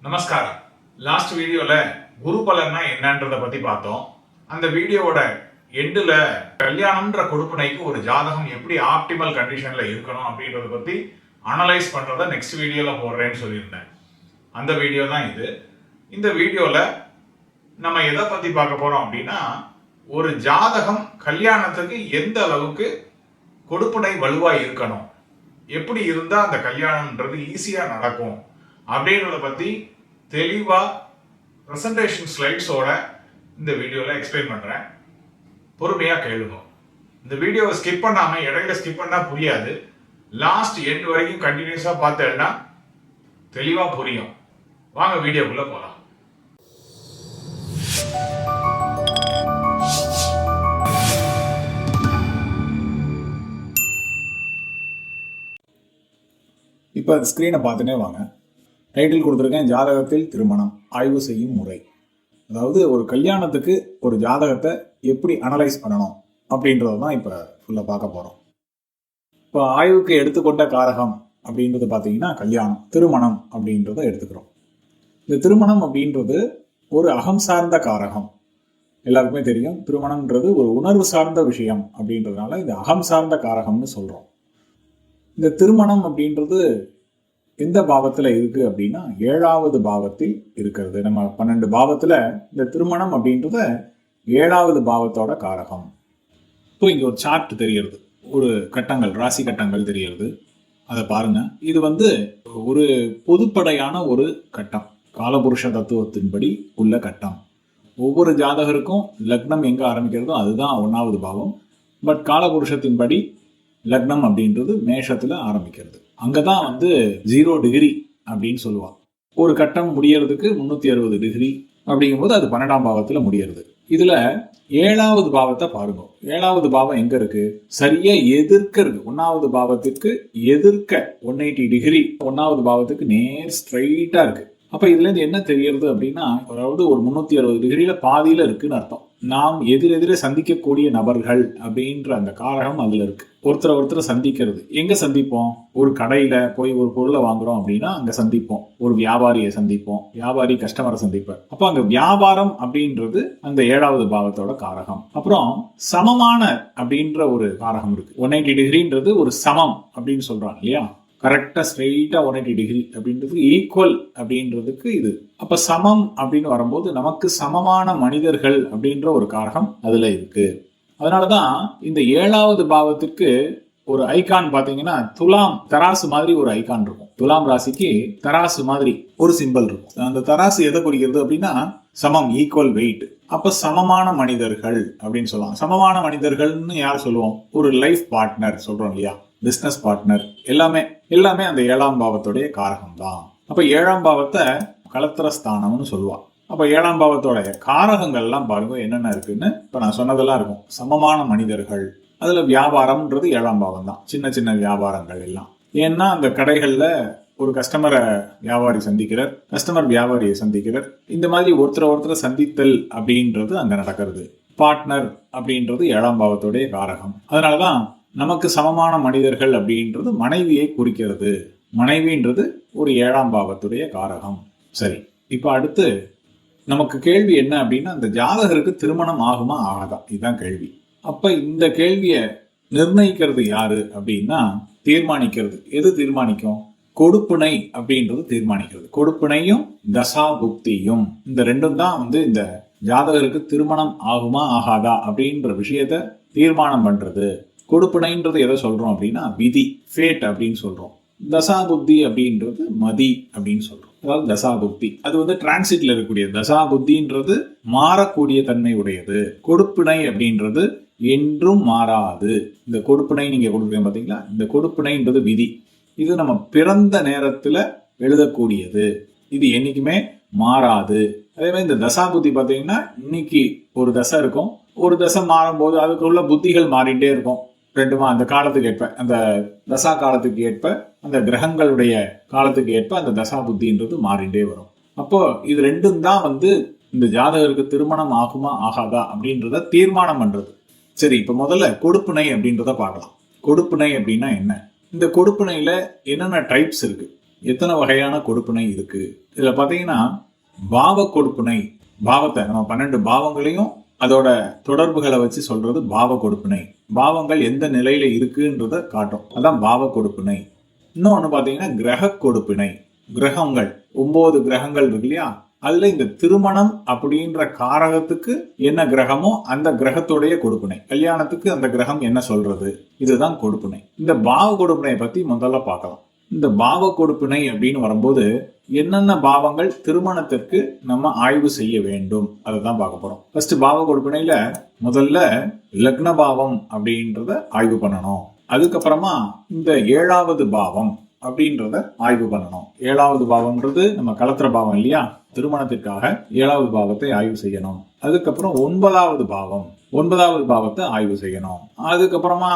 நமஸ்காரம். லாஸ்ட் வீடியோல குரு பலன்னா என்னன்றத பத்தி பார்த்தோம். அந்த வீடியோவோட எண்டுல கல்யாணம்ன்ற கொடுப்பனைக்கு ஒரு ஜாதகம் எப்படி ஆப்டிமல் கண்டிஷன்ல இருக்கணும் அப்படின்றத பத்தி அனலைஸ் பண்றத நெக்ஸ்ட் வீடியோல போடுறேன்னு சொல்லியிருந்தேன். அந்த வீடியோ தான் இது. இந்த வீடியோல நம்ம எதை பத்தி பார்க்க போறோம் அப்படின்னா, ஒரு ஜாதகம் கல்யாணத்துக்கு எந்த அளவுக்கு கொடுப்பனை வலுவா இருக்கணும், எப்படி இருந்தா அந்த கல்யாணம்ன்றது ஈஸியா நடக்கும் அப்படின்றத பத்தி தெளிவா பிரசன்டேஷன் ஸ்லைட்ஸோட இந்த வீடியோல எக்ஸ்பிளைன் பண்றேன். பொறுமையா கேளுங்க. இந்த வீடியோவை ஸ்கிப் பண்ணாம இடையில ஸ்கிப் பண்ணா புரியாது. லாஸ்ட் எண்ட் வரைக்கும் கண்டினியூஸா பார்த்தேன்னா தெளிவா புரியும். வாங்க வீடியோக்குள்ள போலாம். இப்போ ஸ்க்ரீனை பார்த்துனே வாங்க. டைட்டில் கொடுத்துருக்கேன், ஜாதகத்தில் திருமணம் ஆய்வு செய்யும் முறை. அதாவது ஒரு கல்யாணத்துக்கு ஒரு ஜாதகத்தை எப்படி அனலைஸ் பண்ணணும் அப்படின்றது தான் இப்போ ஃபுல்லாக பார்க்க போகிறோம். இப்போ ஆய்வுக்கு எடுத்துக்கொண்ட காரகம் அப்படின்றது பார்த்தீங்கன்னா கல்யாணம், திருமணம் அப்படின்றத எடுத்துக்கிறோம். இந்த திருமணம் அப்படின்றது ஒரு அகம் சார்ந்த காரகம். எல்லாருக்குமே தெரியும், திருமணம்ன்றது ஒரு உணர்வு சார்ந்த விஷயம் அப்படின்றதுனால இந்த அகம் சார்ந்த காரகம்னு சொல்கிறோம். இந்த திருமணம் அப்படின்றது எந்த பாவத்தில் இருக்கு அப்படின்னா 7வது பாவத்தில் இருக்கிறது. நம்ம 12 பாவத்தில் இந்த திருமணம் அப்படின்றத 7வது பாவத்தோட காரகம். இப்போ இங்கே ஒரு சார்ட் தெரிகிறது, ஒரு கட்டங்கள், ராசி கட்டங்கள் தெரிகிறது. அதை பாருங்க. இது ஒரு பொதுப்படையான ஒரு கட்டம், காலபுருஷ தத்துவத்தின்படி உள்ள கட்டம். ஒவ்வொரு ஜாதகருக்கும் லக்னம் எங்கே ஆரம்பிக்கிறதோ அதுதான் 1வது பாவம். பட் காலபுருஷத்தின்படி லக்னம் அப்படின்றது மேஷத்தில் ஆரம்பிக்கிறது. அங்கே தான் 0 டிகிரி அப்படின்னு சொல்லுவாங்க. ஒரு கட்டம் முடியறதுக்கு 360 டிகிரி அப்படிங்கும்போது அது 12ஆம் பாவத்தில் முடியறது. இதில் 7வது பாவத்தை பாருங்க. 7வது பாவம் எங்கே இருக்கு? சரியா எதிர்க்க இருக்கு. 1வது பாவத்துக்கு எதிர்க்க 180 டிகிரி 1வது பாவத்துக்கு நேர் ஸ்ட்ரைட்டாக இருக்கு. அப்போ இதுலேருந்து என்ன தெரியறது அப்படின்னா, அதாவது ஒரு 360 டிகிரியில் பாதியில் இருக்குன்னு அர்த்தம். நாம் எதிரெதிரே சந்திக்கக்கூடிய நபர்கள் அப்படின்ற அந்த காரகம் அதில் இருக்கு. ஒருத்தரை சந்திக்கிறது. எங்கே சந்திப்போம்? ஒரு கடையில் போய் ஒரு பொருளை வாங்குறோம் அப்படின்னா அங்கே சந்திப்போம். ஒரு வியாபாரியை சந்திப்போம், வியாபாரி கஸ்டமரை சந்திப்பார். அப்போ அங்கே வியாபாரம் அப்படின்றது அந்த 7வது பாவத்தோட காரகம். அப்புறம் சமமான அப்படின்ற ஒரு காரகம் இருக்கு. 180 டிகிரின்றது ஒரு சமம் அப்படின்னு சொல்றாங்க இல்லையா? கரெக்டாக ஸ்ட்ரெயிட்டாக 180 டிகிரி அப்படின்றது ஈக்குவல் அப்படின்றதுக்கு இது. அப்போ சமம் அப்படின்னு வரும்போது நமக்கு சமமான மனிதர்கள் அப்படின்ற ஒரு காரகம் அதில் இருக்கு. அதனால தான் இந்த 7வது பாவத்திற்கு ஒரு ஐகான் பார்த்தீங்கன்னா துலாம் தராசு மாதிரி ஒரு ஐகான் இருக்கும். துலாம் ராசிக்கு தராசு மாதிரி ஒரு சிம்பல் இருக்கும். அந்த தராசு எதை குறிக்கிறது அப்படின்னா சமம், ஈக்குவல் வெயிட். அப்போ சமமான மனிதர்கள் அப்படின்னு சொல்லுவாங்க. சமமான மனிதர்கள்னு யார் சொல்லுவோம்? ஒரு லைஃப் பார்ட்னர் சொல்றோம் இல்லையா, பிஸ்னஸ் பார்ட்னர், எல்லாமே அந்த 7ஆம் பாவத்துடைய காரகம் தான். அப்ப 7ஆம் பாவத்தை கலத்திரஸ்தானம்னு சொல்லுவா. அப்ப 7ஆம் பாவத்தோட காரகங்கள்லாம் பாருங்க என்னென்ன இருக்குன்னு. இப்ப நான் சொன்னதெல்லாம் இருக்கும். சமமான மனிதர்கள், அதுல வியாபாரம்ன்றது 7ஆம் பாவம் தான். சின்ன சின்ன வியாபாரங்கள் எல்லாம். ஏன்னா அந்த கடைகள்ல ஒரு கஸ்டமரை வியாபாரி சந்திக்கிறார், கஸ்டமர் வியாபாரியை சந்திக்கிறார். இந்த மாதிரி ஒருத்தரை சந்தித்தல் அப்படின்றது அங்க நடக்கிறது. பார்ட்னர் அப்படின்றது 7ஆம் பாவத்துடைய காரகம். அதனாலதான் நமக்கு சமமான மனிதர்கள் அப்படின்றது மனைவியை குறிக்கிறது. மனைவின்றது ஒரு 7ஆம் பாவத்துடைய காரகம். சரி, இப்ப அடுத்து நமக்கு கேள்வி என்ன அப்படின்னா, அந்த ஜாதகருக்கு திருமணம் ஆகுமா ஆகாதா, இதுதான் கேள்வி. அப்ப இந்த கேள்வியை நிர்ணயிக்கிறது யாரு அப்படின்னா, தீர்மானிக்கிறது எது தீர்மானிக்கும்? கொடுப்புனை அப்படின்றது தீர்மானிக்கிறது. கொடுப்புனையும் தசா புக்தியும், இந்த ரெண்டும் தான் இந்த ஜாதகருக்கு திருமணம் ஆகுமா ஆகாதா அப்படின்ற விஷயத்த தீர்மானம் பண்றது. கொடுப்புனைன்றது எதை சொல்றோம் அப்படின்னா விதி, ஃபேட் அப்படின்னு சொல்றோம். தசா புத்தி அப்படின்றது மதி அப்படின்னு சொல்றோம். அதாவது தசா புத்தி அது டிரான்சிட்ல இருக்கக்கூடிய. தசா புத்தின்றது மாறக்கூடிய தன்மை உடையது. கொடுப்பினை அப்படின்றது என்றும் மாறாது. இந்த கொடுப்பினை நீங்க கொடுக்குறீங்க பாத்தீங்களா, இந்த கொடுப்பினைன்றது விதி. இது நம்ம பிறந்த நேரத்துல எழுதக்கூடியது. இது என்னைக்குமே மாறாது. அதே மாதிரி இந்த தசா புத்தி பாத்தீங்கன்னா, இன்னைக்கு ஒரு தசை இருக்கும், ஒரு தசை மாறும் போது அதுக்குள்ள புத்திகள் மாறிட்டே இருக்கும். ரெண்டுமா அந்த காலத்துக்கு ஏற்ப, அந்த தசா காலத்துக்கு ஏற்ப, அந்த கிரகங்களுடைய காலத்துக்கு ஏற்ப அந்த தசா புத்தின்றது மாறிண்டே வரும். அப்போ இது ரெண்டும் தான் இந்த ஜாதகருக்கு திருமணம் ஆகுமா ஆகாதா அப்படின்றத தீர்மானம் பண்றது. சரி, இப்ப முதல்ல கொடுப்புனை அப்படின்றத பார்க்கலாம். கொடுப்புனை அப்படின்னா என்ன? இந்த கொடுப்புனையில என்னென்ன டைப்ஸ் இருக்கு? எத்தனை வகையான கொடுப்பினை இருக்கு. இதுல பாத்தீங்கன்னா பாவ கொடுப்பினை, பாவத்தை நம்ம 12 பாவங்களையும் அதோட தொடர்புகளை வச்சு சொல்றது பாவ கொடுப்பினை. பாவங்கள் எந்த நிலையில இருக்குன்றத காட்டும், அதான் பாவ கொடுப்பினை. இன்னொன்னு பாத்தீங்கன்னா கிரக கொடுப்பினை. கிரகங்கள் 9 கிரகங்கள் இருக்கு இல்லையா, அதுல இந்த திருமணம் அப்படின்ற காரகத்துக்கு என்ன கிரகமோ அந்த கிரகத்துடைய கொடுப்பினை, கல்யாணத்துக்கு அந்த கிரகம் என்ன சொல்றது, இதுதான் கொடுப்பினை. இந்த பாவ கொடுப்பினை பத்தி முதல்ல பார்க்கலாம். இந்த பாவ கொடுப்பினை அப்படின்னு வரும்போது என்னென்ன பாவங்கள் திருமணத்திற்கு நம்ம ஆய்வு செய்ய வேண்டும் அதை தான் பார்க்க போறோம். ஃபர்ஸ்ட் பாவ கொடுப்பினையில முதல்ல லக்ன பாவம் அப்படின்றத ஆய்வு பண்ணணும். அதுக்கப்புறமா இந்த 7வது பாவம் அப்படின்றத ஆய்வு பண்ணணும். 7வது பாவம்ன்றது நம்ம கலத்திர பாவம் இல்லையா, திருமணத்திற்காக 7வது பாவத்தை ஆய்வு செய்யணும். அதுக்கப்புறம் 9வது பாவம், 9வது பாவத்தை ஆய்வு செய்யணும். அதுக்கப்புறமா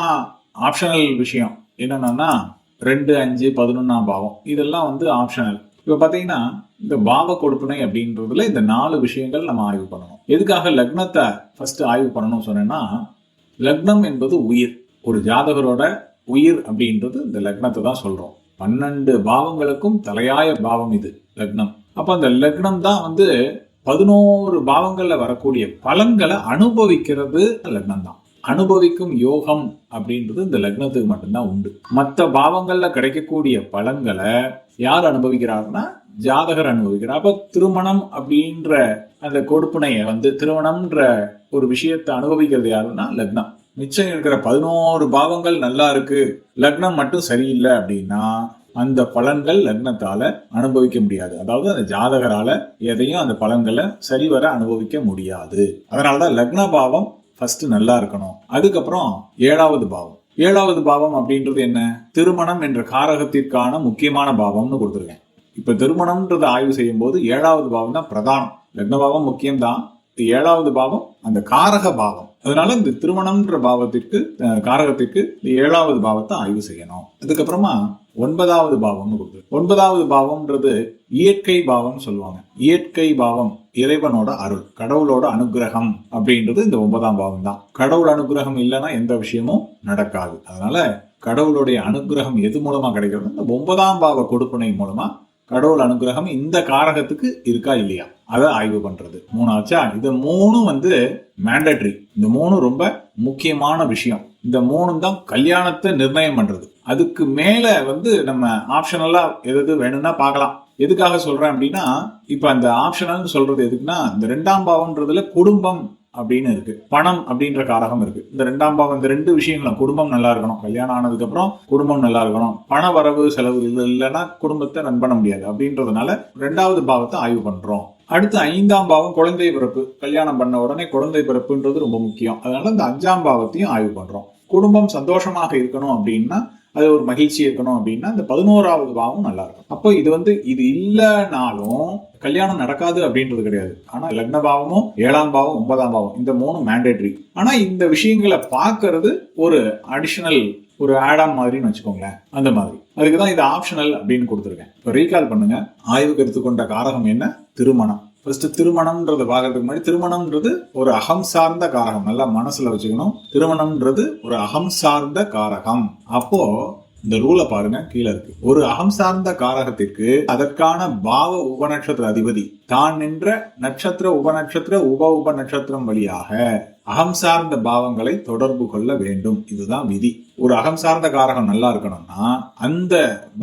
ஆப்ஷனல் விஷயம் என்னன்னா 2, 5, 11ஆம் பாவம், இதெல்லாம் வந்து ஆப்ஷனல். இப்ப பாத்தீங்கன்னா இந்த பாவ கொடுப்பினை அப்படின்றதுல இந்த 4 விஷயங்கள் நம்ம ஆய்வு பண்ணணும். எதுக்காக லக்னத்தை ஃபர்ஸ்ட் ஆய்வு பண்ணணும் சொன்னேன்னா, லக்னம் என்பது உயிர், ஒரு ஜாதகரோட உயிர் அப்படின்றது இந்த லக்னத்தை தான் சொல்றோம். 12 பாவங்களுக்கும் தலையாய பாவம் இது லக்னம். அப்ப அந்த லக்னம் தான் வந்து 11 பாவங்கள்ல வரக்கூடிய பலன்களை அனுபவிக்கிறது லக்னம் தான். அனுபவிக்கும் யோகம் அப்படின்றது இந்த லக்னத்துக்கு மட்டும்தான் உண்டு. மற்ற பாவங்கள்ல கிடைக்கக்கூடிய பலன்களை யார் அனுபவிக்கிறாருன்னா ஜாதகர் அனுபவிக்கிறார். அப்ப திருமணம் அப்படின்ற அந்த கொடுப்பினைய வந்து திருமணம்ன்ற ஒரு விஷயத்தை அனுபவிக்கிறது யாருன்னா லக்னம். மிச்சம் இருக்கிற 11 பாவங்கள் நல்லா இருக்கு, லக்னம் மட்டும் சரியில்லை அப்படின்னா அந்த பலன்கள் லக்னத்தால அனுபவிக்க முடியாது. அதாவது அந்த ஜாதகரால எதையும் அந்த பலன்களை சரிவர அனுபவிக்க முடியாது. அதனாலதான் லக்ன பாவம் ஃபர்ஸ்ட் நல்லா இருக்கணும். அதுக்கப்புறம் 7வது பாவம். 7வது பாவம் அப்படின்றது என்ன, திருமணம் என்ற காரகத்திற்கான முக்கியமான பாவம்னு கொடுத்துருக்கேன். இப்ப திருமணம்ன்றத ஆய்வு செய்யும் போது 7வது பாவம் தான் பிரதானம். லக்ன பாவம் முக்கியம்தான், 7வது பாவம் அந்த காரக பாவம். அதனால இந்த திருமணம்ன்ற பாவத்திற்கு காரகத்திற்கு 7வது பாவத்தை ஆய்வு செய்யணும். அதுக்கப்புறமா 9வது பாவம்னு கொடுத்து, 9வது பாவம்ன்றது இயற்கை பாவம் சொல்லுவாங்க. இயற்கை பாவம் இறைவனோட அருள், கடவுளோட அனுகிரகம் அப்படின்றது இந்த 9ஆம் பாவம் தான். கடவுள் அனுகிரகம் இல்லைன்னா எந்த விஷயமும் நடக்காது. அதனால கடவுளுடைய அனுகிரகம் எது மூலமா கிடைக்கிறது, இந்த 9ஆம் பாவ கொடுப்பினை மூலமா கடவுள் அனுகிரகம் இந்த காரகத்துக்கு இருக்கா இல்லையா அதை ஆய்வு பண்றது. 3ஆச்சா. இது 3 வந்து மேண்டட்ரி. இந்த 3 ரொம்ப முக்கியமான விஷயம். இந்த 3 தான் கல்யாணத்தை நிர்ணயம் பண்றது. அதுக்கு மேல வந்து நம்ம ஆப்ஷனலா எது வேணும்னா பார்க்கலாம். எதுக்காக சொல்றேன் அப்படின்னா, இப்ப அந்த ஆப்ஷனல் சொல்றது எதுக்குன்னா, இந்த 2ஆம் பாவம்ன்றதுல குடும்பம் அப்படின்னு இருக்கு, பணம் அப்படின்ற காரகம் இருக்கு. இந்த 2ஆம் பாவம் இந்த 2 விஷயங்களும், குடும்பம் நல்லா இருக்கணும், கல்யாணம் ஆனதுக்கு அப்புறம் குடும்பம் நல்லா இருக்கணும், பண வரவு செலவு இது இல்லைன்னா குடும்பத்தை ரன் பண்ண முடியாது. அப்படின்றதுனால 2வது பாவத்தை ஆய்வு பண்றோம். அடுத்து 5ஆம் பாவம் குழந்தை பிறப்பு. கல்யாணம் பண்ண உடனே குழந்தை பிறப்புன்றது ரொம்ப முக்கியம். அதனால இந்த 5ஆம் பாவத்தையும் ஆய்வு பண்றோம். குடும்பம் சந்தோஷமாக இருக்கணும் அப்படின்னா, அது ஒரு மகிழ்ச்சி இருக்கணும் அப்படின்னா இந்த 11வது பாவம் நல்லா இருக்கும். அப்போ இது வந்து இது இல்லைனாலும் கல்யாணம் நடக்காது அப்படின்றது கிடையாது. ஆனா லக்ன பாவமும் 7ஆம் பாவம் 9ஆம் பாவம் இந்த 3 மேண்டேட்டரி. ஆனா இந்த விஷயங்களை பார்க்கறது ஒரு அடிஷனல், ஒரு ஆட் ஆன் மாதிரின்னு வச்சுக்கோங்களேன். அந்த மாதிரி அதுக்குதான் இது ஆப்ஷனல் அப்படின்னு கொடுத்துருக்கேன். இப்போ ரீகால் பண்ணுங்க. ஆய்வுக்கு எடுத்துக்கொண்ட காரகம் என்ன, திருமணம். ஃபர்ஸ்ட் திருமணம்ன்றத பார்க்கறதுக்கு முன்னாடி, திருமணம்ன்றது ஒரு அகம் சார்ந்த காரகம், நல்லா மனசுல வச்சுக்கணும். திருமணம்ன்றது ஒரு அகம் சார்ந்த காரகம். அப்போ இந்த ரூலை பாருங்க, கீழே இருக்கு. ஒரு அகம் சார்ந்த காரகத்திற்கு அதற்கான பாவ உபநட்சத்திர அதிபதி தான் நின்ற நட்சத்திர உபநட்சத்திர உப நட்சத்திரம் வழியாக அகம் சார்ந்த பாவங்களை தொடர்பு கொள்ள வேண்டும். இதுதான் விதி. ஒரு அகம் சார்ந்த காரகம் நல்லா இருக்கணும்னா அந்த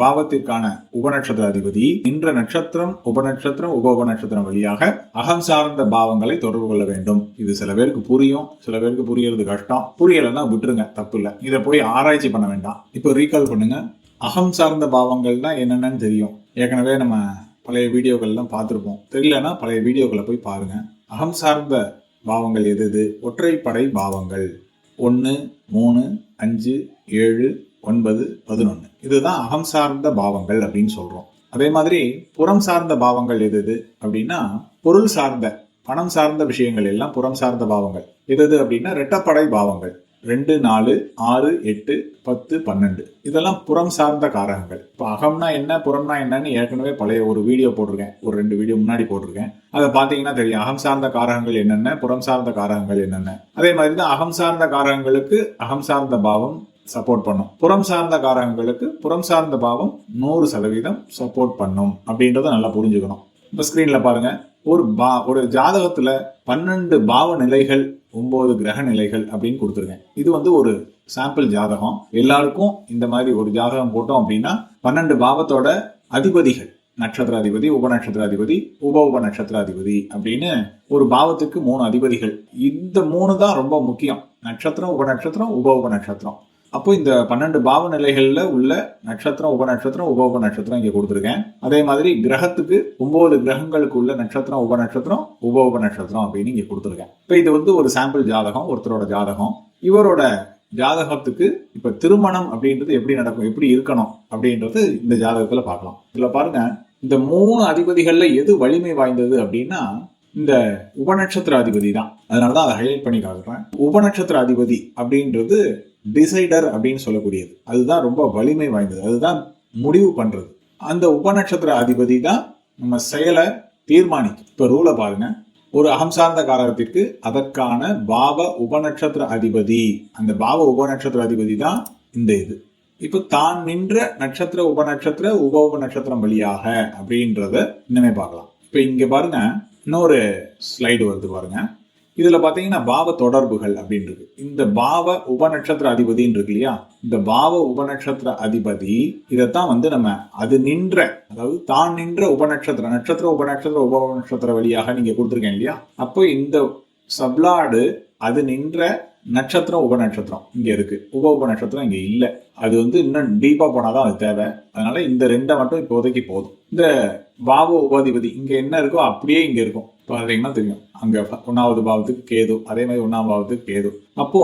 பாவத்திற்கான உபநட்சத்திர அதிபதி நின்ற நட்சத்திரம் உபநட்சத்திரம் உப நட்சத்திரம் வழியாக அகம் சார்ந்த பாவங்களை தொடர்பு கொள்ள வேண்டும். இது சில பேருக்கு புரியும், சில பேருக்கு புரியறது கஷ்டம். புரியலைன்னா விட்டுருங்க, தப்பு இல்லை. இதை போய் ஆராய்ச்சி பண்ண வேண்டாம். இப்போ ரீகால் பண்ணுங்க. அகம் சார்ந்த பாவங்கள்னா என்னென்னு தெரியும், ஏற்கனவே நம்ம பழைய வீடியோக்கள்லாம் பார்த்துருப்போம். தெரியலன்னா பழைய வீடியோக்களை போய் பாருங்க. அகம் சார்ந்த பாவங்கள் எது? ஒற்றைப்படை பாவங்கள் 1, 3, 5, 7, 9, 11. இதுதான் அகம் சார்ந்த பாவங்கள் அப்படின்னு சொல்றோம். அதே மாதிரி புறம் சார்ந்த பாவங்கள் எது அப்படின்னா, பொருள் சார்ந்த பணம் சார்ந்த விஷயங்கள் எல்லாம் புறம் சார்ந்த பாவங்கள். எது அப்படின்னா இரட்டைப்படை பாவங்கள் 2, 4, 6, 8, 10, 12. இதெல்லாம் புறம் சார்ந்த காரகங்கள். இப்போ அகம்னா என்ன, புறம்னா என்னன்னு ஏற்கனவே பழைய ஒரு வீடியோ போட்டிருக்கேன், ஒரு 2 வீடியோ முன்னாடி போட்டிருக்கேன். அதை பார்த்தீங்கன்னா தெரியும், அகம் சார்ந்த காரகங்கள் என்னென்ன, புறம் சார்ந்த காரகங்கள் என்னென்ன. அதே மாதிரி தான் அகம் சார்ந்த காரகங்களுக்கு அகம் சார்ந்த பாவம் சப்போர்ட் பண்ணும். புறம் சார்ந்த காரகங்களுக்கு புறம் சார்ந்த பாவம் 100% சப்போர்ட் பண்ணும் அப்படின்றத நல்லா புரிஞ்சுக்கணும். இப்ப ஸ்கிரீன்ல பாருங்க, ஒரு ஜாதகத்துல 12 பாவ நிலைகள் 9 கிரக நிலைகள் அப்படின்னு கொடுத்துருக்கேன். இது வந்து ஒரு சாம்பிள் ஜாதகம். எல்லாருக்கும் இந்த மாதிரி ஒரு ஜாதகம் போட்டோம் அப்படின்னா 12 பாவத்தோட அதிபதிகள், நட்சத்திராதிபதி, உபநட்சத்திராதிபதி, உப நட்சத்திராதிபதி அப்படின்னு ஒரு பாவத்துக்கு 3 அதிபதிகள். இந்த 3 தான் ரொம்ப முக்கியம். நட்சத்திரம், உபநட்சத்திரம், உப நட்சத்திரம். அப்போ இந்த 12 பாவ நிலைகள்ல உள்ள நட்சத்திரம், உபநட்சத்திரம், உப நட்சத்திரம் இங்க கொடுத்துருக்கேன். அதே மாதிரி கிரகத்துக்கு 9 கிரகங்களுக்கு உள்ள நட்சத்திரம், உபநட்சத்திரம், உப நட்சத்திரம் அப்படின்னு இங்க கொடுத்துருக்கேன். இப்ப இது வந்து ஒரு சாம்பிள் ஜாதகம், ஒருத்தரோட ஜாதகம். இவரோட ஜாதகத்துக்கு இப்ப திருமணம் அப்படின்றது எப்படி நடக்கும், எப்படி இருக்கணும் அப்படின்றது இந்த ஜாதகத்துல பார்க்கலாம். இதுல பாருங்க, இந்த 3 அதிபதிகள்ல எது வலிமை வாய்ந்தது அப்படின்னா இந்த உபநட்சத்திர அதிபதி தான். அதனாலதான் அதை ஹைலைட் பண்ணி காட்டுறேன். உபநட்சத்திர அதிபதி அப்படின்றது டிசைடர் அப்படின்னு சொல்லக்கூடியது. அதுதான் ரொம்ப வலிமை வாய்ந்தது, அதுதான் முடிவு பண்றது. அந்த உபநட்சத்திர அதிபதி தான் நம்ம செயலை தீர்மானிக்கும். இப்ப ரூலை பாருங்க, ஒரு அகம் சார்ந்த காரகத்திற்கு அதற்கான பாவ உபநட்சத்திர அதிபதி, அந்த பாவ உபநட்சத்திர அதிபதி தான் இந்த இது. இப்ப தான் நின்ற நட்சத்திர உபநட்சத்திர உப நட்சத்திரம் வழியாக அப்படின்றத இன்னுமே பார்க்கலாம். இப்ப இங்க பாருங்க, இன்னொரு ஸ்லைடு வருது பாருங்க. இதுல பாத்தீங்கன்னா பாவ தொடர்புகள் அப்படின்னு இருக்கு. இந்த பாவ உபநட்சத்திர அதிபதின்னு இருக்கு இல்லையா, இந்த பாவ உபநட்சத்திர அதிபதி இதைத்தான் வந்து நம்ம அது நின்ற, அதாவது தான் நின்ற உபநட்சத்திர, நட்சத்திர உபநட்சத்திர உபநட்சத்திர வழியாக நீங்க கொடுத்துருக்கேன் இல்லையா. அப்போ இந்த சப்ளாடு அது நின்ற நட்சத்திரம் உபநட்சத்திரம் இங்க இருக்கு, உப நட்சத்திரம் இங்க இல்ல. அது வந்து இன்னும் டீப்பா போனாதான் அது தேவை. அதனால இந்த 2 மட்டும் இப்போதைக்கு போதும். இந்த பாவ உபாதிபதி இங்க என்ன இருக்கோ அப்படியே இங்க இருக்கும். பாத்தீங்கன்னா தெரியும், அங்க 1வது பாவத்துக்கு கேது, அதே மாதிரி 1ஆம் பாவத்துக்கு கேது. அப்போ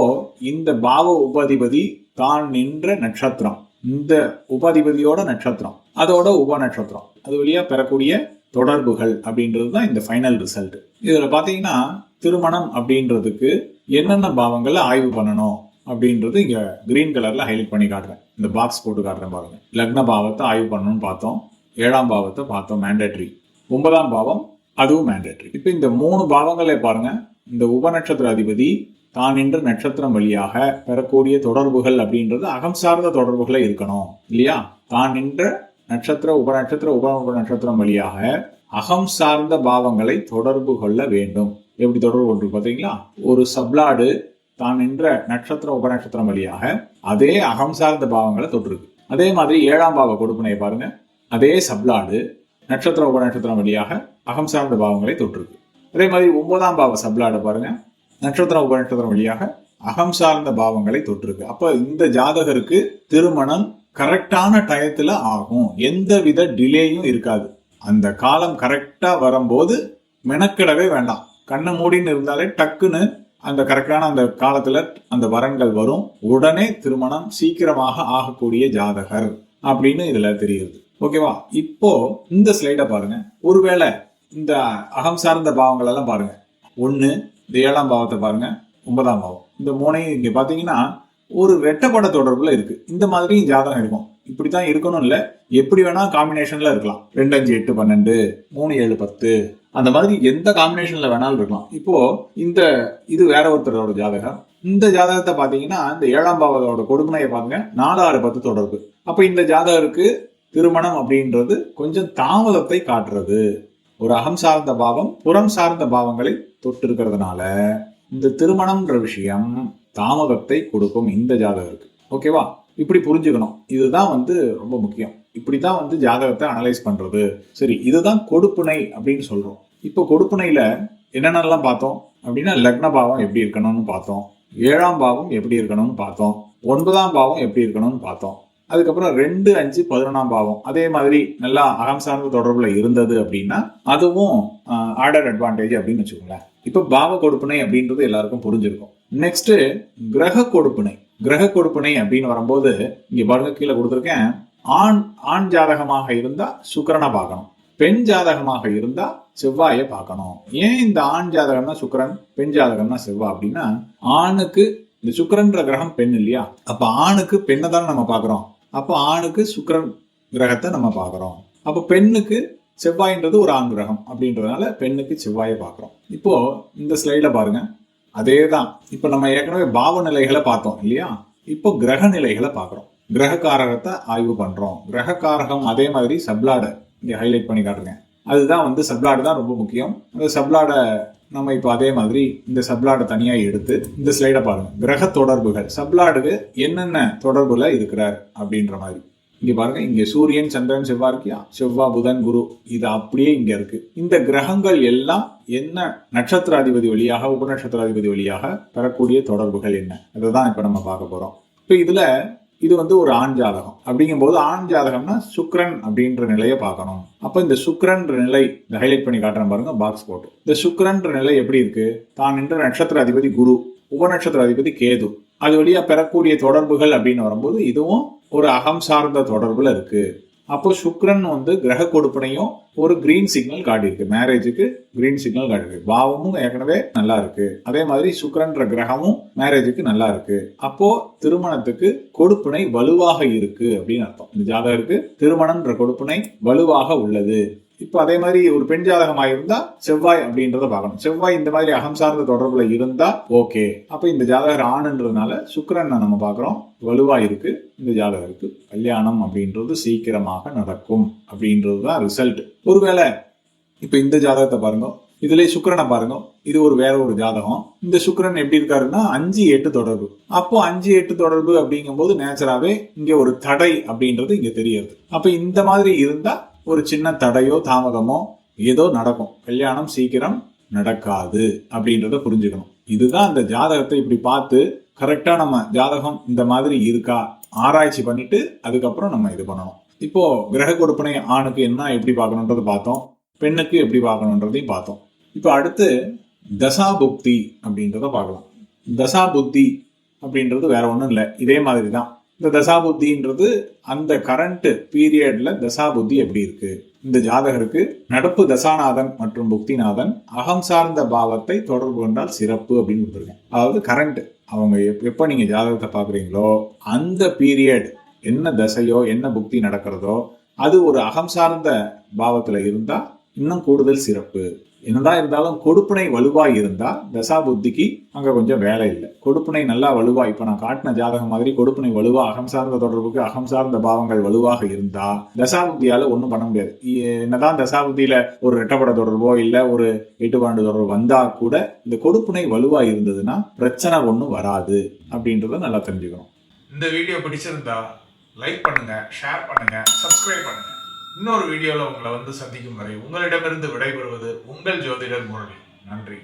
இந்த பாவ உபாதிபதி தான் நின்ற நட்சத்திரம், இந்த உபாதிபதியோட நட்சத்திரம், அதோட உப நட்சத்திரம், அது வழியா பெறக்கூடிய தொடர்புகள் அப்படின்றது தான் இந்த ஃபைனல் ரிசல்ட். இதுல பாத்தீங்கன்னா திருமணம் அப்படின்றதுக்கு என்னென்ன பாவங்கள்ல ஆய்வு பண்ணணும் அப்படின்றது இங்க கிரீன் கலர்ல ஹைலைட் பண்ணி காட்டுறேன். இந்த பாக்ஸ் போட்டு காட்டுறேன் பாருங்க. லக்ன பாவத்தை ஆய்வு பண்ணணும்னு பார்த்தோம், 7ஆம் பாவத்தை பார்த்தோம், மேண்டேட்ரி. 9ஆம் பாவம் அதுவும் மேண்டேட்ரி. இப்ப இந்த 3 பாவங்களை பாருங்க. இந்த உபநட்சத்திர அதிபதி தான் நின்ற நட்சத்திரம் வழியாக பெறக்கூடிய தொடர்புகள் அப்படின்றது அகம் சார்ந்த தொடர்புகளை இருக்கணும் இல்லையா. தான் நின்ற நட்சத்திர உபநட்சத்திர உப நட்சத்திரம் வழியாக அகம் சார்ந்த பாவங்களை தொடர்பு கொள்ள வேண்டும். எப்படி தொடர்பு கொண்டு பாத்தீங்களா, ஒரு சப்ளாடு தான் நின்ற நட்சத்திர உபநட்சத்திரம் வழியாக அதே அகம் சார்ந்த பாவங்களை தொட்டிருக்கு. அதே மாதிரி 7ஆம் பாவ கொடுப்பினையை பாருங்க, அதே சப்ளாடு நட்சத்திர உபநட்சத்திரம் வழியாக அகம் சார்ந்த பாவங்களை தொட்டிருக்கு. அதே மாதிரி 9ஆம் பாவ சப்ளாடு பாருங்க, நட்சத்திர உபநட்சத்திரம் வழியாக அகம் சார்ந்த பாவங்களை தொட்டிருக்கு. அப்ப இந்த ஜாதகருக்கு திருமணம் கரெக்டான டயத்துல ஆகும், எந்த வித டிலேயும் இருக்காது. அந்த காலம் கரெக்டா வரும்போது மெனக்கிடவே வேண்டாம், கண்ணை மூடின்னு இருந்தாலே டக்குன்னு அந்த கரெக்டான அந்த காலத்துல அந்த வரன்கள் வரும். உடனே திருமணம் சீக்கிரமாக ஆகக்கூடிய ஜாதகர் அப்படின்னு இதுல தெரியுது. ஓகேவா. இப்போ இந்த ஸ்லைட பாருங்க. ஒருவேளை இந்த அகம் சார்ந்த பாவங்கள் எல்லாம் பாருங்க, 1 இந்த 7ஆம் பாவத்தை பாருங்க, 9ஆம் பாவம், இந்த 3ஐயும் இங்க பாத்தீங்கன்னா ஒரு ரெட்டப்பட தொடர்புல இருக்கு. இந்த மாதிரி ஜாதகம் இருக்கும். இப்படித்தான் இருக்கணும் இல்ல, எப்படி வேணா காம்பினேஷன்ல இருக்கலாம். 2 5 8 12, 3 7 10, அந்த மாதிரி எந்த காம்பினேஷன்ல வேணாலும் இருக்கலாம். இப்போ இது வேற ஒருத்தரோட ஜாதகம். இந்த ஜாதகத்தை பாத்தீங்கன்னா இந்த 7ஆம் பாவத்தோட கொடுமையை பாருங்க, 4 6 10 தொடர்பு. அப்ப இந்த ஜாதகருக்கு திருமணம் அப்படின்றது கொஞ்சம் தாமதத்தை காட்டுறது. ஒரு அகம் சார்ந்த பாவம் புறம் சார்ந்த பாவங்களை தொட்டு இருக்கிறதுனால இந்த திருமணம்ன்ற விஷயம் தாமதத்தை கொடுக்கும் இந்த ஜாதகருக்கு. ஓகேவா. இப்படி புரிஞ்சுக்கணும். இதுதான் வந்து ரொம்ப முக்கியம். இப்படிதான் வந்து ஜாதகத்தை அனலைஸ் பண்றது. சரி, இதுதான் கொடுப்புனை அப்படின்னு சொல்றோம். இப்போ கொடுப்புனையில என்னென்னலாம் பார்த்தோம் அப்படின்னா, லக்ன பாவம் எப்படி இருக்கணும்னு பார்த்தோம், 7ஆம் பாவம் எப்படி இருக்கணும்னு பார்த்தோம், 9ஆம் பாவம் எப்படி இருக்கணும்னு பார்த்தோம். அதுக்கப்புறம் 2 5 11ஆம் பாவம் அதே மாதிரி நல்லா அகம் சார்ந்த தொடர்புல இருந்தது அப்படின்னா அதுவும் ஆடட் அட்வான்டேஜ் அப்படின்னு வச்சுக்கோங்களேன். இப்ப பாவ கொடுப்புனை அப்படின்றது எல்லாருக்கும் புரிஞ்சிருக்கும். நெக்ஸ்ட் கிரக கொடுப்புனை. கிரக கொடுப்புனை அப்படின்னு வரும்போது இங்க பாருங்க, கீழே கொடுத்துருக்கேன். ஆண் ஜாதகமாக இருந்தா சுக்கிரனை பார்க்கணும், பெண் ஜாதகமாக இருந்தா செவ்வாயை பார்க்கணும். ஏன் இந்த ஆண் ஜாதகம்னா சுக்கிரன், பெண் ஜாதகம்னா செவ்வாய் அப்படின்னா, ஆணுக்கு இந்த சுக்கிரன்ற கிரகம் பெண் இல்லையா, அப்ப ஆணுக்கு பெண்ணை தானே நம்ம பார்க்கிறோம். அப்போ ஆணுக்கு சுக்கிரன் கிரகத்தை நம்ம பார்க்கிறோம். அப்போ பெண்ணுக்கு செவ்வாய்ன்றது ஒரு ஆண் கிரகம் அப்படின்றதுனால பெண்ணுக்கு செவ்வாயை பார்க்கிறோம். இப்போ இந்த ஸ்லைட பாருங்க, அதே தான். இப்போ நம்ம ஏற்கனவே பாவ நிலைகளை பார்த்தோம் இல்லையா. இப்போ கிரக நிலைகளை பார்க்குறோம். கிரக காரகத்தை ஆய்வு பண்றோம். கிரக காரகம் அதே மாதிரி சப்ளாடை இங்கே ஹைலைட் பண்ணி காட்டுறேன். அதுதான் வந்து சப்ளாடு தான் ரொம்ப முக்கியம். அந்த சப்ளாடை நம்ம இப்போ அதே மாதிரி இந்த சப்ளாடை தனியாக எடுத்து இந்த ஸ்லைடை பாருங்க. கிரக தொடர்புகள் சப்ளாடுக்கு என்னென்ன தொடர்புல இருக்கிறார் அப்படின்ற மாதிரி இங்க பாருங்க. இங்க சூரியன், சந்திரன், செவ்வாய் இருக்கியா, செவ்வாய், புதன், குரு, இது அப்படியே இங்க இருக்கு. இந்த கிரகங்கள் எல்லாம் என்ன நட்சத்திராதிபதி வழியாக, உபநட்சத்திராதிபதி வழியாக பெறக்கூடிய தொடர்புகள் என்ன, அதுதான் இப்ப நம்ம பார்க்க போறோம். இப்ப இதுல இது வந்து ஒரு ஆண் ஜாதகம். அப்படிங்கும்போது ஆண் ஜாதகம்னா சுக்கிரன் அப்படின்ற நிலையை பார்க்கணும். அப்ப இந்த சுக்கிரன்ற நிலை இந்த ஹைலைட் பண்ணி காட்டுறேன் பாருங்க, பாக்ஸ் போட்டு. இந்த சுக்கிரன்ற நிலை எப்படி இருக்கு? தான் நின்ற நட்சத்திர அதிபதி குரு, உபநட்சத்திர அதிபதி கேது, அது வழியா பெறக்கூடிய தொடர்புகள் அப்படின்னு வரும்போது இதுவும் ஒரு அகம் சார்ந்த தொடர்புல இருக்கு. அப்போ சுக்கிரன் வந்து கிரக கொடுப்பனையும் ஒரு கிரீன் சிக்னல் காட்டியிருக்கு. மேரேஜுக்கு கிரீன் சிக்னல் காட்டியிருக்கு. பாவமும் ஏற்கனவே நல்லா இருக்கு. அதே மாதிரி சுக்கிரன்ற கிரகமும் மேரேஜுக்கு நல்லா இருக்கு. அப்போ திருமணத்துக்கு கொடுப்பினை வலுவாக இருக்கு அப்படின்னு அர்த்தம். இந்த ஜாதகருக்கு திருமணம்ன்ற கொடுப்பினை வலுவாக உள்ளது. இப்போ அதே மாதிரி ஒரு பெண் ஜாதகமா இருந்தா செவ்வாய் அப்படின்றத பார்க்கணும். செவ்வாய் இந்த மாதிரி அகம் சார்ந்த தொடர்புல இருந்தா ஓகே. அப்ப இந்த ஜாதகர் ஆணுன்றதுனால சுக்கிரனை நம்ம பார்க்கிறோம், வலுவா இருக்கு. இந்த ஜாதகருக்கு கல்யாணம் அப்படின்றது சீக்கிரமாக நடக்கும் அப்படின்றதுதான் ரிசல்ட். ஒருவேளை இப்ப இந்த ஜாதகத்தை பாருங்க, இதுல சுக்கிரனை பாருங்க, இது ஒரு வேற ஒரு ஜாதகம். இந்த சுக்கிரன் எப்படி இருக்காருன்னா 5-8 தொடர்பு. அப்போ 5-8 தொடர்பு அப்படிங்கும் போது நேச்சராவே இங்க ஒரு தடை அப்படின்றது இங்க தெரியுது. அப்ப இந்த மாதிரி இருந்தா ஒரு சின்ன தடையோ தாமதமோ ஏதோ நடக்கும். கல்யாணம் சீக்கிரம் நடக்காது அப்படின்றத புரிஞ்சுக்கணும். இதுதான் அந்த ஜாதகத்தை இப்படி பார்த்து கரெக்டா நம்ம ஜாதகம் இந்த மாதிரி இருக்கா ஆராய்ச்சி பண்ணிட்டு அதுக்கப்புறம் நம்ம இது பண்ணணும். இப்போ கிரக கொடுப்பனை ஆணுக்கு என்ன எப்படி பார்க்கணுன்றதை பார்த்தோம், பெண்ணுக்கு எப்படி பார்க்கணுன்றதையும் பார்த்தோம். இப்போ அடுத்து தசாபுக்தி அப்படின்றத பார்க்கலாம். தசாபுத்தி அப்படின்றது வேற ஒன்றும் இல்லை, இதே மாதிரி தான். இந்த தசாபுத்தின்றது அந்த கரண்ட் பீரியட்ல தசாபுத்தி எப்படி இருக்கு. இந்த ஜாதகருக்கு நடப்பு தசாநாதன் மற்றும் புக்திநாதன் அகம் சார்ந்த பாவத்தை தொடர்பு கொண்டால் சிறப்பு அப்படின்னு கொடுத்துருக்கேன். அதாவது கரண்ட் அவங்க எப்ப நீங்க ஜாதகத்தை பாக்குறீங்களோ அந்த பீரியட் என்ன தசையோ என்ன புக்தி நடக்கிறதோ அது ஒரு அகம் சார்ந்த பாவத்துல இருந்தா இன்னும் கூடுதல் சிறப்பு. என்னதான் இருந்தாலும் கொடுப்பினை வலுவா இருந்தா தசா புத்திக்கு அங்க கொஞ்சம் வேலை இல்லை. கொடுப்பினை நல்லா வலுவா, இப்ப நான் காட்டின ஜாதகம் மாதிரி கொடுப்பினை வலுவா அகம் சார்ந்த தொடர்புக்கு அகம் சார்ந்த பாவங்கள் வலுவாக இருந்தா தசாபுத்தியால ஒன்றும் பண்ண முடியாது. என்னதான் தசாபுத்தியில ஒரு ரெட்டப்பட தொடர்போ இல்ல ஒரு 8 தொடர்பு வந்தா கூட இந்த கொடுப்பினை வலுவா இருந்ததுன்னா பிரச்சனை ஒன்றும் வராது அப்படின்றத நல்லா தெரிஞ்சுக்கணும். இந்த வீடியோ பிடிச்சிருந்தா லைக் பண்ணுங்க, ஷேர் பண்ணுங்க, சப்ஸ்கிரைப் பண்ணுங்க. இன்னொரு வீடியோவில் உங்களை வந்து சந்திக்கும் வரை உங்களிடமிருந்து விடைபெறுவது உங்கள் ஜோதிடர் முரளி. நன்றி.